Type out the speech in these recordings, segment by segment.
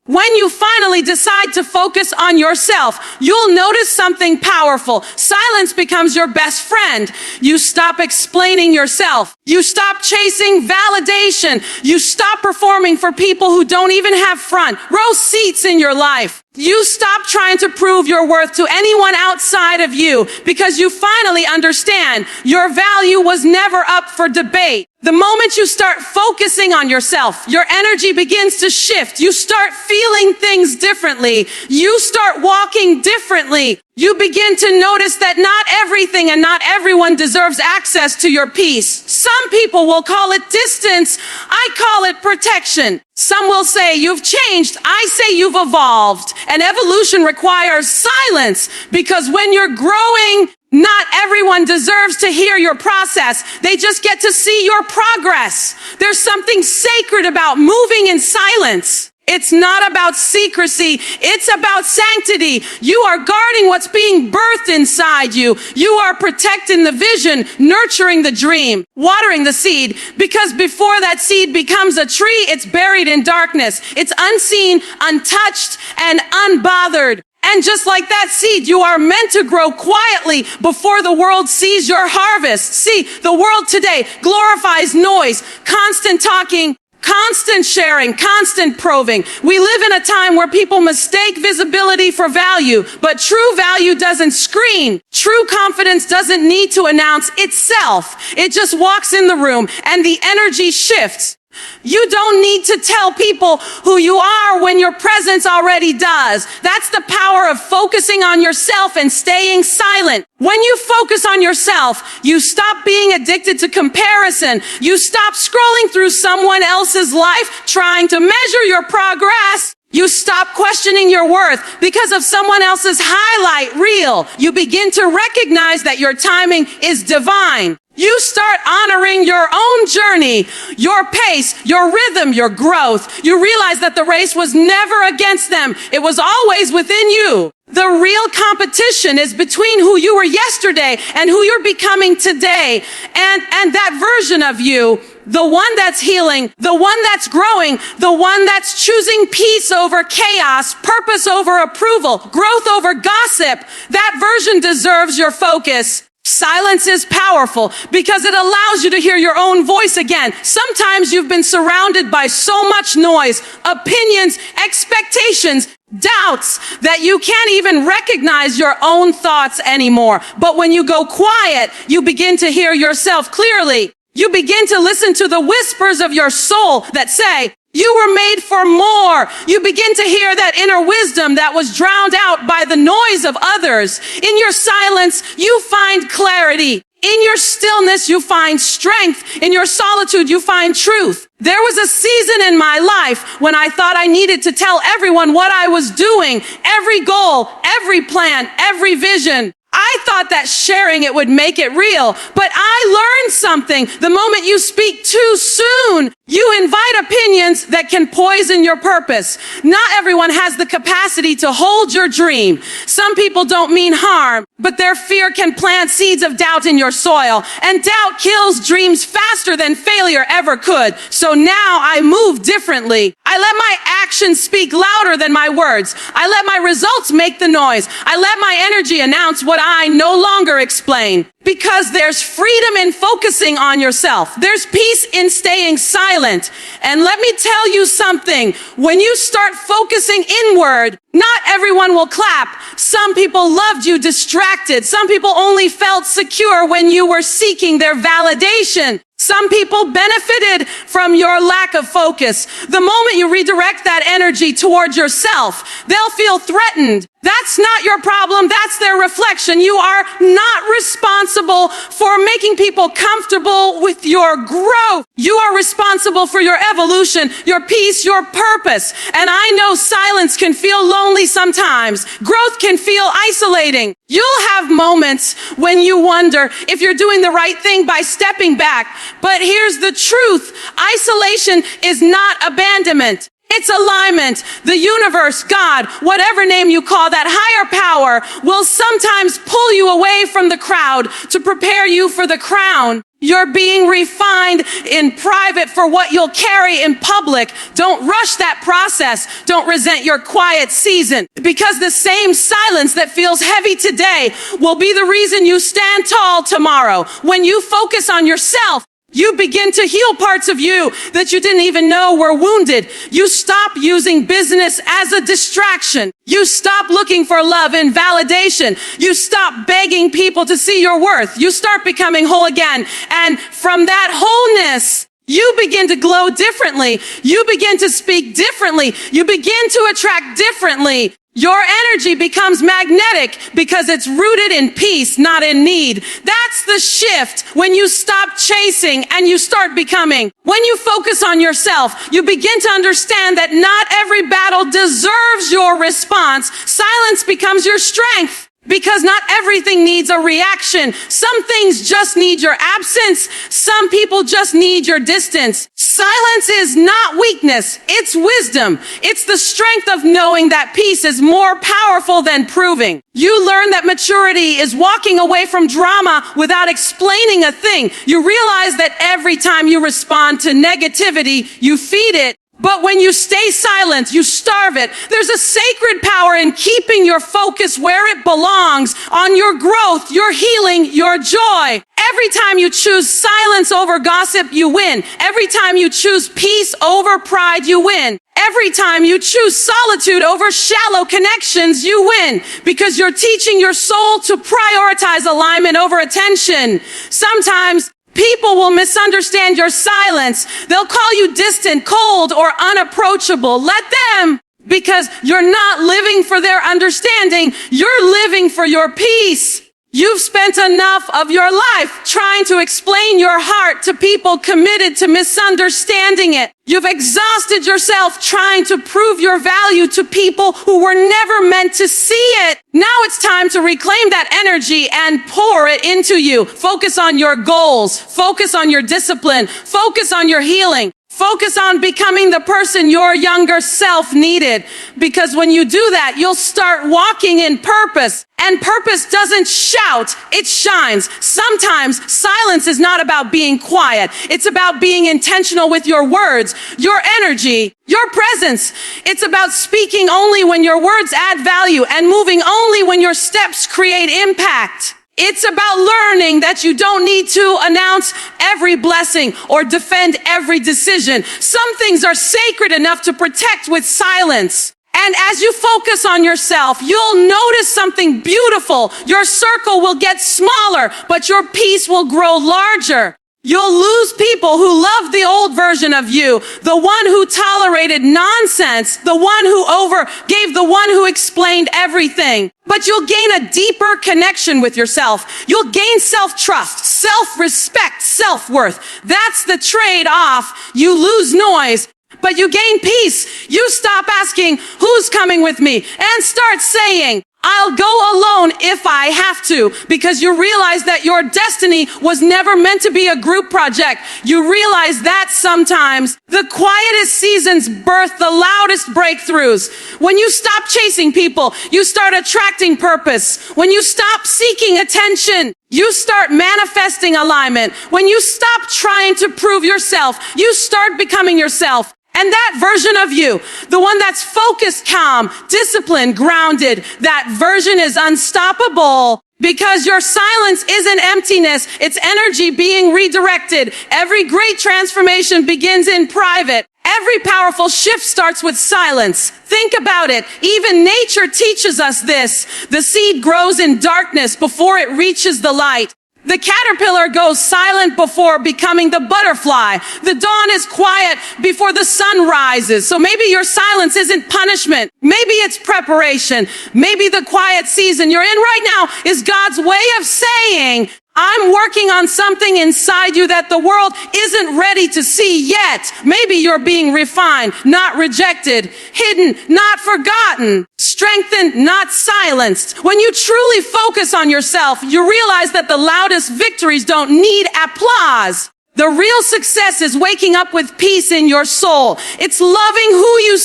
When you finally decide to focus on yourself, you'll notice something powerful. Silence becomes your best friend. You stop explaining yourself. You stop chasing validation. You stop performing for people who don't even have front row seats in your life. You stop trying to prove your worth to anyone outside of you because you finally understand your value was never up for debate. The moment you start focusing on yourself, your energy begins to shift. You start feeling things differently. You start walking differently. You begin to notice that not everything and not everyone deserves access to your peace. Some people will call it distance. I call it protection. Some will say you've changed. I say you've evolved. And evolution requires silence because when you're growing, not everyone deserves to hear your process. They just get to see your progress. There's something sacred about moving in silence. It's not about secrecy. It's about sanctity. You are guarding what's being birthed inside you. You are protecting the vision, nurturing the dream, watering the seed. Because before that seed becomes a tree, it's buried in darkness. It's unseen, untouched, and unbothered. And just like that seed, you are meant to grow quietly before the world sees your harvest. See, the world today glorifies noise, constant talking, constant sharing, constant proving. We live in a time where people mistake visibility for value, but true value doesn't scream. True confidence doesn't need to announce itself. It just walks in the room and the energy shifts. You don't need to tell people who you are when your presence already does. That's the power of focusing on yourself and staying silent. When you focus on yourself, you stop being addicted to comparison. You stop scrolling through someone else's life trying to measure your progress. You stop questioning your worth because of someone else's highlight reel. You begin to recognize that your timing is divine. You start honoring your own journey, your pace, your rhythm, your growth. You realize that the race was never against them. It was always within you. The real competition is between who you were yesterday and who you're becoming today. And that version of you, the one that's healing, the one that's growing, the one that's choosing peace over chaos, purpose over approval, growth over gossip, that version deserves your focus. Silence is powerful because it allows you to hear your own voice again. Sometimes you've been surrounded by so much noise, opinions, expectations, doubts that you can't even recognize your own thoughts anymore. But when you go quiet, you begin to hear yourself clearly. You begin to listen to the whispers of your soul that say, you were made for more. You begin to hear that inner wisdom that was drowned out by the noise of others. In your silence, you find clarity. In your stillness, you find strength. In your solitude, you find truth. There was a season in my life when I thought I needed to tell everyone what I was doing, every goal, every plan, every vision. I thought that sharing it would make it real, but I learned something. The moment you speak too soon, you invite opinions that can poison your purpose. Not everyone has the capacity to hold your dream. Some people don't mean harm, but their fear can plant seeds of doubt in your soil. And doubt kills dreams faster than failure ever could. So now I move differently. I let my actions speak louder than my words. I let my results make the noise. I let my energy announce what I no longer explain. Because there's freedom in focusing on yourself. There's peace in staying silent. And let me tell you something. When you start focusing inward, not everyone will clap. Some people loved you distracted. Some people only felt secure when you were seeking their validation. Some people benefited from your lack of focus. The moment you redirect that energy toward yourself, they'll feel threatened. That's not your problem. That's their reflection. You are not responsible for making people comfortable with your growth. You are responsible for your evolution, your peace, your purpose. And I know silence can feel lonely sometimes. Growth can feel isolating. You'll have moments when you wonder if you're doing the right thing by stepping back. But here's the truth. Isolation is not abandonment. It's alignment. The universe, God, whatever name you call that higher power, will sometimes pull you away from the crowd to prepare you for the crown. You're being refined in private for what you'll carry in public. Don't rush that process. Don't resent your quiet season, because the same silence that feels heavy today will be the reason you stand tall tomorrow. When you focus on yourself, you begin to heal parts of you that you didn't even know were wounded. You stop using business as a distraction. You stop looking for love and validation. You stop begging people to see your worth. You start becoming whole again. And from that wholeness, you begin to glow differently. You begin to speak differently. You begin to attract differently. Your energy becomes magnetic because it's rooted in peace, not in need. That's the shift when you stop chasing and you start becoming. When you focus on yourself, you begin to understand that not every battle deserves your response. Silence becomes your strength. Because not everything needs a reaction. Some things just need your absence. Some people just need your distance. Silence is not weakness. It's wisdom. It's the strength of knowing that peace is more powerful than proving. You learn that maturity is walking away from drama without explaining a thing. You realize that every time you respond to negativity, you feed it. But when you stay silent, you starve it. There's a sacred power in keeping your focus where it belongs, on your growth, your healing, your joy. Every time you choose silence over gossip, you win. Every time you choose peace over pride, you win. Every time you choose solitude over shallow connections, you win. Because you're teaching your soul to prioritize alignment over attention. Sometimes people will misunderstand your silence. They'll call you distant, cold, or unapproachable. Let them, because you're not living for their understanding. You're living for your peace. You've spent enough of your life trying to explain your heart to people committed to misunderstanding it. You've exhausted yourself trying to prove your value to people who were never meant to see it. Now it's time to reclaim that energy and pour it into you. Focus on your goals. Focus on your discipline. Focus on your healing. Focus on becoming the person your younger self needed. Because when you do that, you'll start walking in purpose. And purpose doesn't shout, it shines. Sometimes silence is not about being quiet. It's about being intentional with your words, your energy, your presence. It's about speaking only when your words add value and moving only when your steps create impact. It's about learning that you don't need to announce every blessing or defend every decision. Some things are sacred enough to protect with silence. And as you focus on yourself, you'll notice something beautiful. Your circle will get smaller, but your peace will grow larger. You'll lose people who love the old version of you, the one who tolerated nonsense, the one who overgave, the one who explained everything. But you'll gain a deeper connection with yourself. You'll gain self-trust, self-respect, self-worth. That's the trade-off. You lose noise, but you gain peace. You stop asking, who's coming with me? And start saying, I'll go alone if I have to, because you realize that your destiny was never meant to be a group project. You realize that sometimes the quietest seasons birth the loudest breakthroughs. When you stop chasing people, you start attracting purpose. When you stop seeking attention, you start manifesting alignment. When you stop trying to prove yourself, you start becoming yourself. And that version of you, the one that's focused, calm, disciplined, grounded, that version is unstoppable because your silence isn't emptiness. It's energy being redirected. Every great transformation begins in private. Every powerful shift starts with silence. Think about it. Even nature teaches us this. The seed grows in darkness before it reaches the light. The caterpillar goes silent before becoming the butterfly. The dawn is quiet before the sun rises. So maybe your silence isn't punishment. Maybe it's preparation. Maybe the quiet season you're in right now is God's way of saying, I'm working on something inside you that the world isn't ready to see yet. Maybe you're being refined, not rejected, hidden, not forgotten, strengthened, not silenced. When you truly focus on yourself, you realize that the loudest victories don't need applause. The real success is waking up with peace in your soul. It's loving who you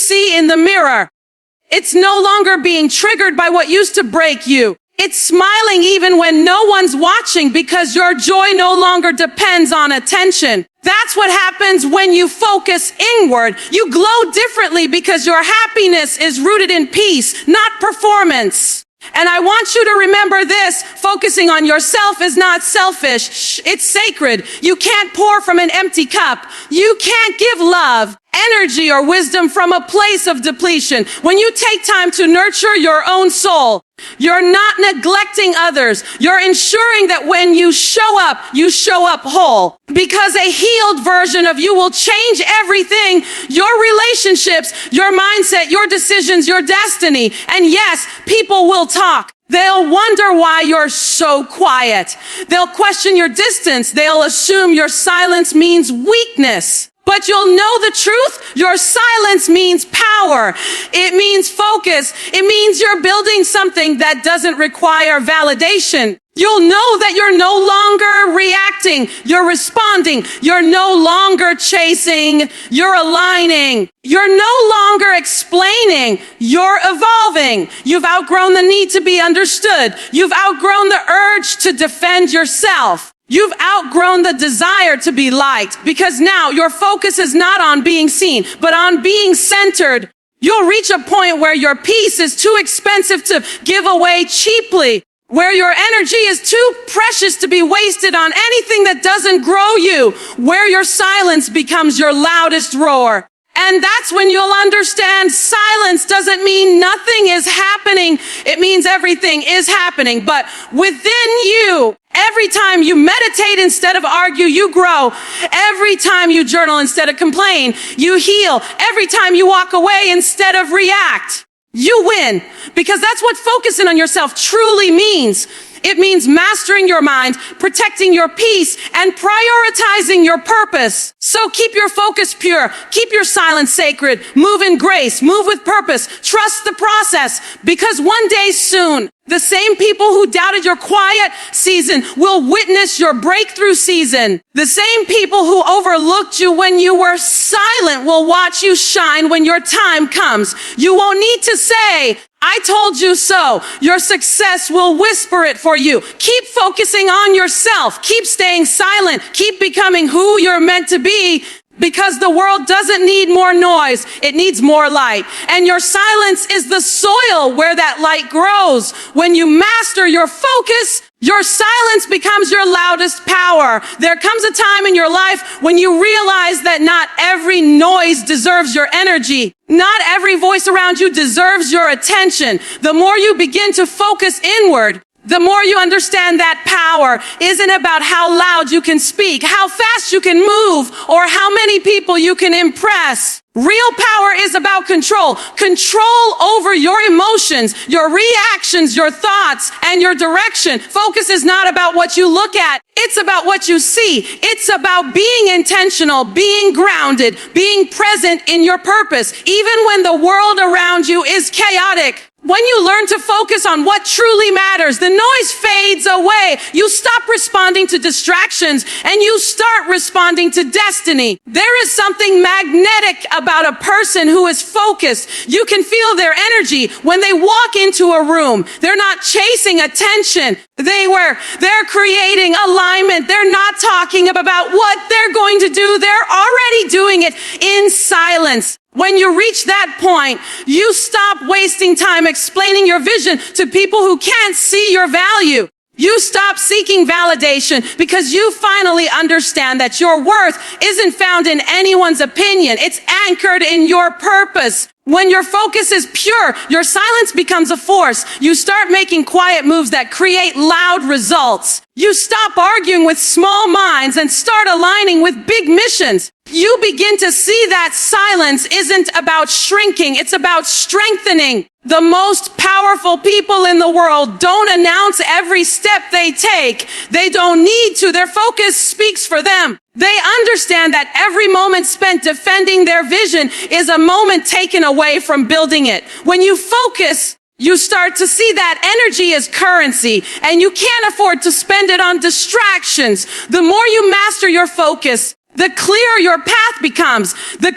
It's no longer being triggered by what used to break you. It's smiling even when no one's watching because your joy no longer depends on attention. That's what happens when you focus inward. You glow differently because your happiness is rooted in peace, not performance. And I want you to remember this, focusing on yourself is not selfish. It's sacred. You can't pour from an empty cup. You can't give love, energy, or wisdom from a place of depletion. When you take time to nurture your own soul, you're not neglecting others. You're ensuring that when you show up whole. Because a healed version of you will change everything, your relationships, your mindset, your decisions, your destiny. And yes, people will talk. They'll wonder why you're so quiet. They'll question your distance. They'll assume your silence means weakness. But you'll know the truth. Your silence means power. It means focus. It means you're building something that doesn't require validation. You'll know that you're no longer reacting. You're responding. You're no longer chasing. You're aligning. You're no longer explaining. You're evolving. You've outgrown the need to be understood. You've outgrown the urge to defend yourself. You've outgrown the desire to be liked because now your focus is not on being seen, but on being centered. You'll reach a point where your peace is too expensive to give away cheaply, where your energy is too precious to be wasted on anything that doesn't grow you, where your silence becomes your loudest roar. And that's when you'll understand silence doesn't mean nothing is happening. It means everything is happening. But within you, every time you meditate instead of argue, you grow. Every time you journal instead of complain, you heal. Every time you walk away instead of react, you win. Because that's what focusing on yourself truly means. It means mastering your mind, protecting your peace, and prioritizing your purpose. So keep your focus pure. Keep your silence sacred. Move in grace. Move with purpose. Trust the process. Because one day soon, the same people who doubted your quiet season will witness your breakthrough season. The same people who overlooked you when you were silent will watch you shine when your time comes. You won't need to say, I told you so. Your success will whisper it for you. Keep focusing on yourself. Keep staying silent. Keep becoming who you're meant to be. Because the world doesn't need more noise, it needs more light. And your silence is the soil where that light grows. When you master your focus, your silence becomes your loudest power. There comes a time in your life when you realize that not every noise deserves your energy. Not every voice around you deserves your attention. The more you begin to focus inward, the more you understand that power isn't about how loud you can speak, how fast you can move, or how many people you can impress. Real power is about control. Control over your emotions, your reactions, your thoughts, and your direction. Focus is not about what you look at. It's about what you see. It's about being intentional, being grounded, being present in your purpose, even when the world around you is chaotic. When you learn to focus on what truly matters, the noise fades away. You stop responding to distractions and you start responding to destiny. There is something magnetic about a person who is focused. You can feel their energy when they walk into a room. They're not chasing attention. They're creating alignment. They're not talking about what they're going to do. They're already doing it in silence. When you reach that point, you stop wasting time explaining your vision to people who can't see your value. You stop seeking validation because you finally understand that your worth isn't found in anyone's opinion. It's anchored in your purpose. When your focus is pure, your silence becomes a force. You start making quiet moves that create loud results. You stop arguing with small minds and start aligning with big missions. You begin to see that silence isn't about shrinking, it's about strengthening. The most powerful people in the world don't announce every step they take. They don't need to. Their focus speaks for them. They understand that every moment spent defending their vision is a moment taken away from building it. When you focus, you start to see that energy as currency, and you can't afford to spend it on distractions. The more you master your focus, The clearer your path becomes, the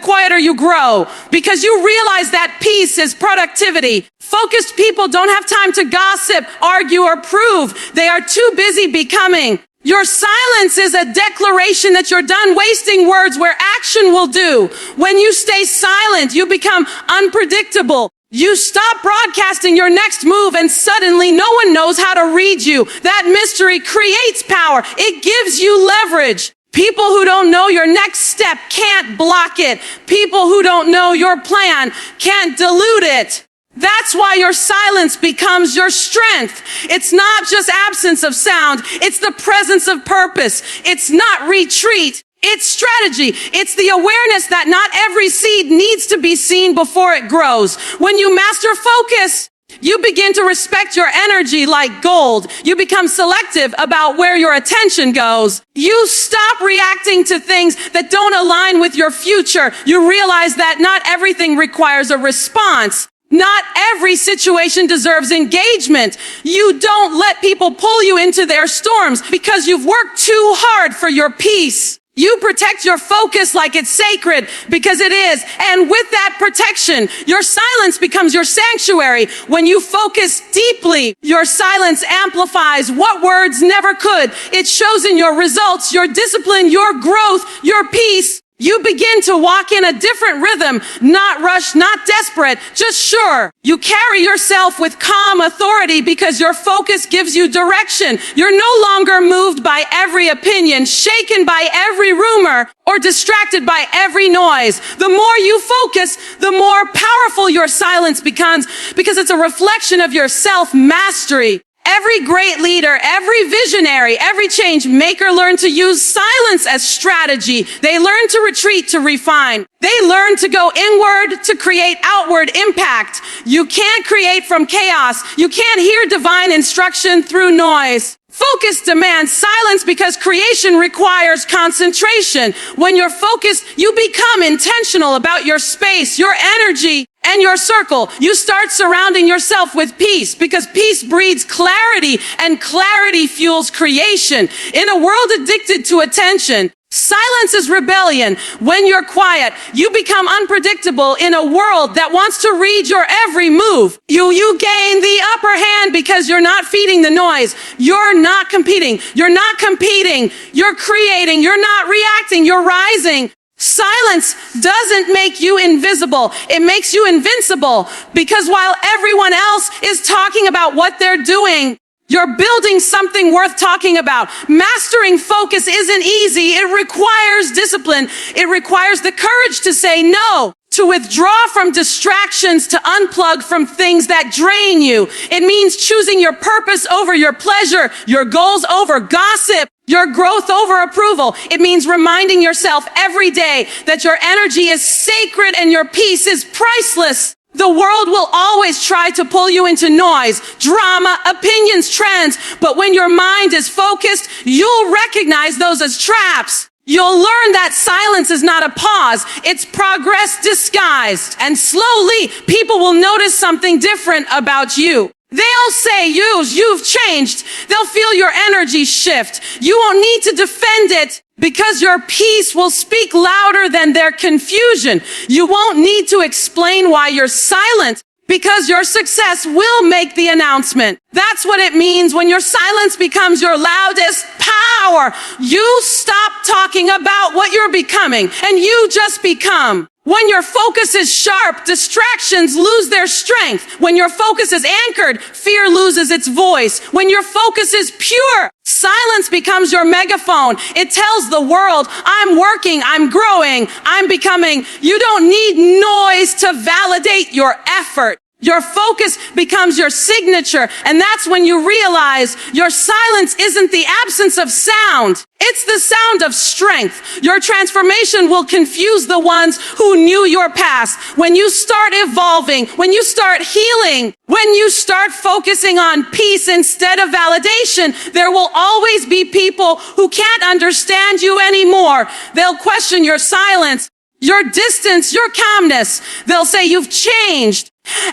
quieter you grow, because you realize that peace is productivity. Focused people don't have time to gossip, argue, or prove. They are too busy becoming. Your silence is a declaration that you're done wasting words where action will do. When you stay silent, you become unpredictable. You stop broadcasting your next move and suddenly no one knows how to read you. That mystery creates power. It gives you leverage. People who don't know your next step can't block it. People who don't know your plan can't dilute it. That's why your silence becomes your strength. It's not just absence of sound. It's the presence of purpose. It's not retreat. It's strategy. It's the awareness that not every seed needs to be seen before it grows. When you master focus, you begin to respect your energy like gold. You become selective about where your attention goes. You stop reacting to things that don't align with your future. You realize that not everything requires a response. Not every situation deserves engagement. You don't let people pull you into their storms because you've worked too hard for your peace. You protect your focus like it's sacred, because it is. And with that protection, your silence becomes your sanctuary. When you focus deeply, your silence amplifies what words never could. It shows in your results, your discipline, your growth, your peace. You begin to walk in a different rhythm, not rushed, not desperate, just sure. You carry yourself with calm authority because your focus gives you direction. You're no longer moved by every opinion, shaken by every rumor, or distracted by every noise. The more you focus, the more powerful your silence becomes, because it's a reflection of your self-mastery. Every great leader, every visionary, every change maker learned to use silence as strategy. They learned to retreat to refine. They learned to go inward to create outward impact. You can't create from chaos. You can't hear divine instruction through noise. Focus demands silence because creation requires concentration. When you're focused, you become intentional about your space, your energy, and your circle. You start surrounding yourself with peace, because peace breeds clarity, and clarity fuels creation. In a world addicted to attention, silence is rebellion. When you're quiet, you become unpredictable in a world that wants to read your every move. You gain the upper hand because you're not feeding the noise. You're not competing. You're creating. You're not reacting. You're rising. Silence doesn't make you invisible. It makes you invincible, because while everyone else is talking about what they're doing, you're building something worth talking about. Mastering focus isn't easy. It requires discipline. It requires the courage to say no, to withdraw from distractions, to unplug from things that drain you. It means choosing your purpose over your pleasure, your goals over gossip, your growth over approval. It means reminding yourself every day that your energy is sacred and your peace is priceless. The world will always try to pull you into noise, drama, opinions, trends, but when your mind is focused, you'll recognize those as traps. You'll learn that silence is not a pause, it's progress disguised. And slowly, people will notice something different about you. They'll say you've changed. They'll feel your energy shift. You won't need to defend it, because your peace will speak louder than their confusion. You won't need to explain why you're silent, because your success will make the announcement. That's what it means when your silence becomes your loudest power. You stop talking about what you're becoming, and you just become. When your focus is sharp, distractions lose their strength. When your focus is anchored, fear loses its voice. When your focus is pure, silence becomes your megaphone. It tells the world, I'm working, I'm growing, I'm becoming. You don't need noise to validate your effort. Your focus becomes your signature, and that's when you realize your silence isn't the absence of sound. It's the sound of strength. Your transformation will confuse the ones who knew your past. When you start evolving, when you start healing, when you start focusing on peace instead of validation, there will always be people who can't understand you anymore. They'll question your silence, your distance, your calmness. They'll say you've changed.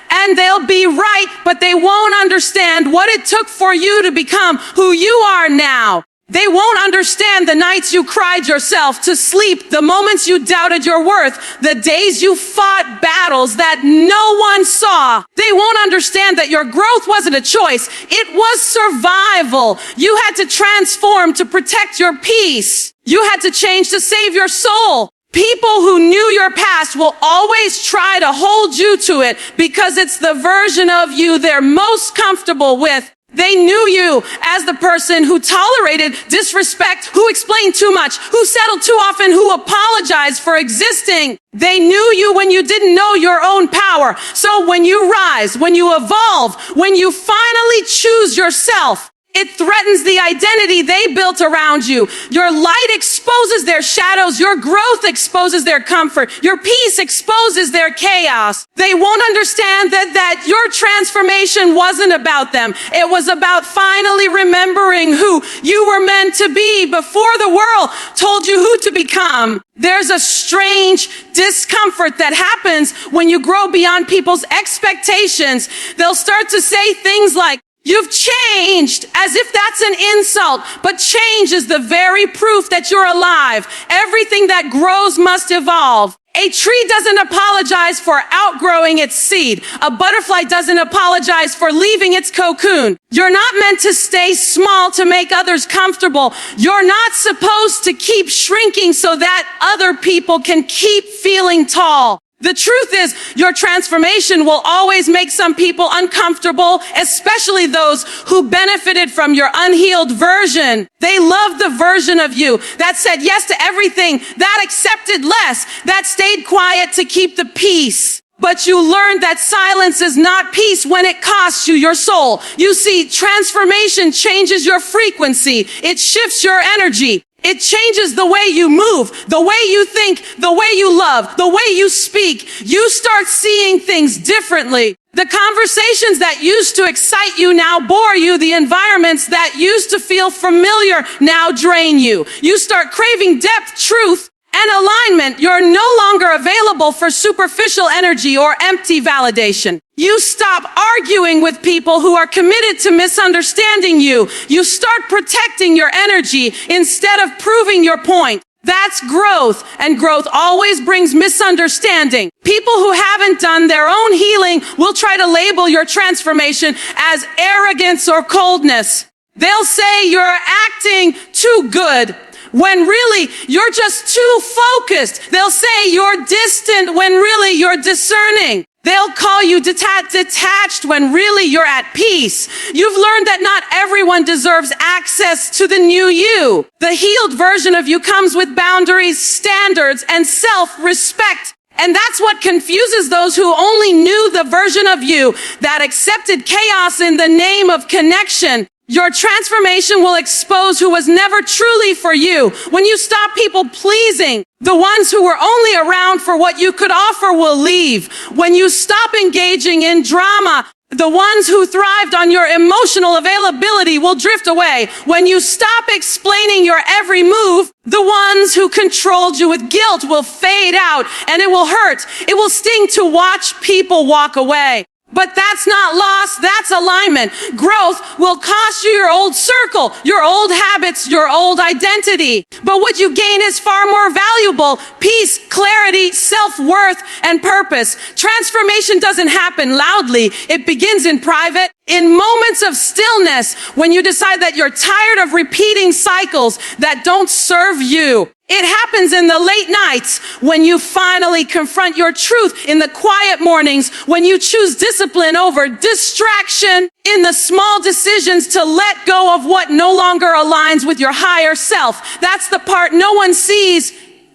And they'll be right, but they won't understand what it took for you to become who you are now. They won't understand the nights you cried yourself to sleep, the moments you doubted your worth, the days you fought battles that no one saw. They won't understand that your growth wasn't a choice. It was survival. You had to transform to protect your peace. You had to change to save your soul. People who knew your past will always try to hold you to it because it's the version of you they're most comfortable with. They knew you as the person who tolerated disrespect, who explained too much, who settled too often, who apologized for existing. They knew you when you didn't know your own power. So when you rise, when you evolve, when you finally choose yourself, it threatens the identity they built around you. Your light exposes their shadows. Your growth exposes their comfort. Your peace exposes their chaos. They won't understand that your transformation wasn't about them. It was about finally remembering who you were meant to be before the world told you who to become. There's a strange discomfort that happens when you grow beyond people's expectations. They'll start to say things like, "You've changed," as if that's an insult. But change is the very proof that you're alive. Everything that grows must evolve. A tree doesn't apologize for outgrowing its seed. A butterfly doesn't apologize for leaving its cocoon. You're not meant to stay small to make others comfortable. You're not supposed to keep shrinking so that other people can keep feeling tall. The truth is, your transformation will always make some people uncomfortable, especially those who benefited from your unhealed version. They loved the version of you that said yes to everything, that accepted less, that stayed quiet to keep the peace. But you learned that silence is not peace when it costs you your soul. You see, transformation changes your frequency. It shifts your energy. It changes the way you move, the way you think, the way you love, the way you speak. You start seeing things differently. The conversations that used to excite you now bore you. The environments that used to feel familiar now drain you. You start craving depth, truth, and alignment. You're no longer available for superficial energy or empty validation. You stop arguing with people who are committed to misunderstanding you. You start protecting your energy instead of proving your point. That's growth, and growth always brings misunderstanding. People who haven't done their own healing will try to label your transformation as arrogance or coldness. They'll say you're acting too good, when really you're just too focused. They'll say you're distant when really you're discerning. They'll call you detached when really you're at peace. You've learned that not everyone deserves access to the new you. The healed version of you comes with boundaries, standards, and self-respect. And that's what confuses those who only knew the version of you that accepted chaos in the name of connection. Your transformation will expose who was never truly for you. When you stop people pleasing, the ones who were only around for what you could offer will leave. When you stop engaging in drama, the ones who thrived on your emotional availability will drift away. When you stop explaining your every move, the ones who controlled you with guilt will fade out, and it will hurt. It will sting to watch people walk away. But that's not loss, that's alignment. Growth will cost you your old circle, your old habits, your old identity. But what you gain is far more valuable: peace, clarity, self-worth, and purpose. Transformation doesn't happen loudly. It begins in private, in moments of stillness, when you decide that you're tired of repeating cycles that don't serve you. It happens in the late nights when you finally confront your truth, in the quiet mornings when you choose discipline over distraction, in the small decisions to let go of what no longer aligns with your higher self. That's the part no one sees,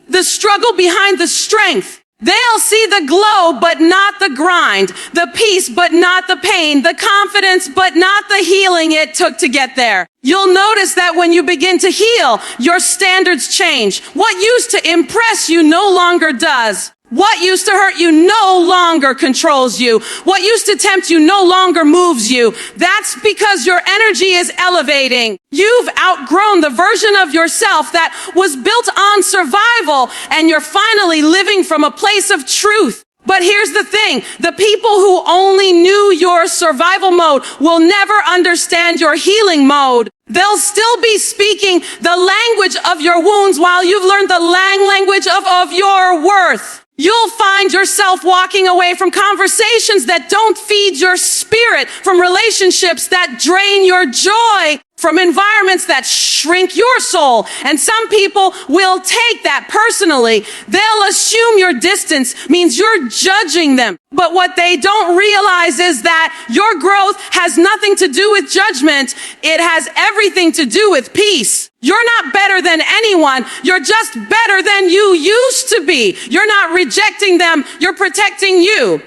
the struggle behind the strength. They'll see the glow, but not the grind, the peace, but not the pain, the confidence, but not the healing it took to get there. You'll notice that when you begin to heal, your standards change. What used to impress you no longer does. What used to hurt you no longer controls you. What used to tempt you no longer moves you. That's because your energy is elevating. You've outgrown the version of yourself that was built on survival, and you're finally living from a place of truth. But here's the thing, the people who only knew your survival mode will never understand your healing mode. They'll still be speaking the language of your wounds while you've learned the language of your worth. You'll find yourself walking away from conversations that don't feed your spirit, from relationships that drain your joy, from environments that shrink your soul. And some people will take that personally. They'll assume your distance means you're judging them. But what they don't realize is that your growth has nothing to do with judgment. It has everything to do with peace. You're not better than anyone. You're just better than you used to be. You're not rejecting them. You're protecting you.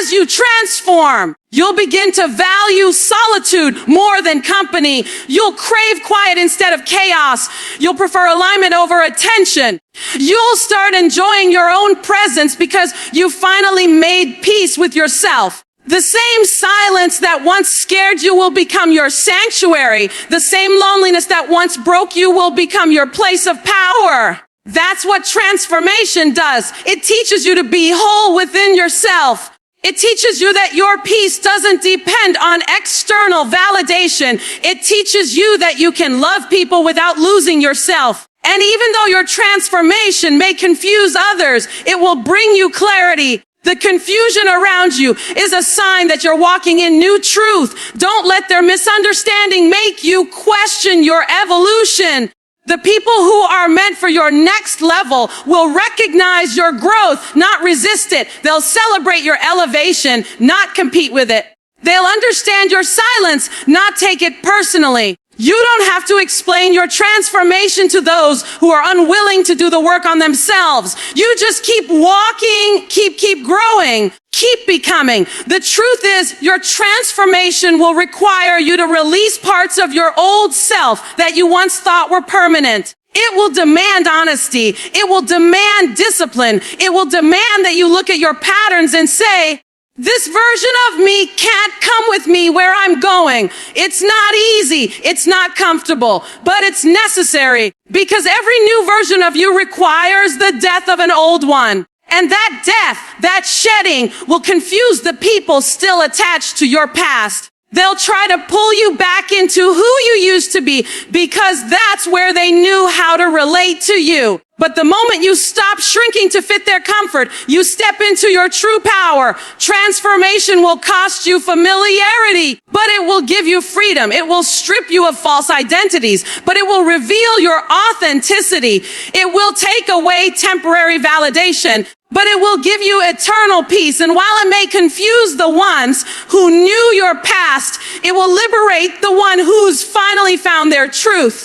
As you transform, you'll begin to value solitude more than company. You'll crave quiet instead of chaos. You'll prefer alignment over attention. You'll start enjoying your own presence because you finally made peace with yourself. The same silence that once scared you will become your sanctuary. The same loneliness that once broke you will become your place of power. That's what transformation does. It teaches you to be whole within yourself. It teaches you that your peace doesn't depend on external validation. It teaches you that you can love people without losing yourself. And even though your transformation may confuse others, it will bring you clarity. The confusion around you is a sign that you're walking in new truth. Don't let their misunderstanding make you question your evolution. The people who are meant for your next level will recognize your growth, not resist it. They'll celebrate your elevation, not compete with it. They'll understand your silence, not take it personally. You don't have to explain your transformation to those who are unwilling to do the work on themselves. You just keep walking, keep growing, keep becoming. The truth is, your transformation will require you to release parts of your old self that you once thought were permanent. It will demand honesty. It will demand discipline. It will demand that you look at your patterns and say, this version of me can't come with me where I'm going. It's not easy. It's not comfortable, but it's necessary because every new version of you requires the death of an old one. And that death, that shedding will confuse the people still attached to your past. They'll try to pull you back into who you used to be because that's where they knew how to relate to you. But the moment you stop shrinking to fit their comfort, you step into your true power. Transformation will cost you familiarity, but it will give you freedom. It will strip you of false identities, but it will reveal your authenticity. It will take away temporary validation, but it will give you eternal peace. And while it may confuse the ones who knew your past, it will liberate the one who's finally found their truth.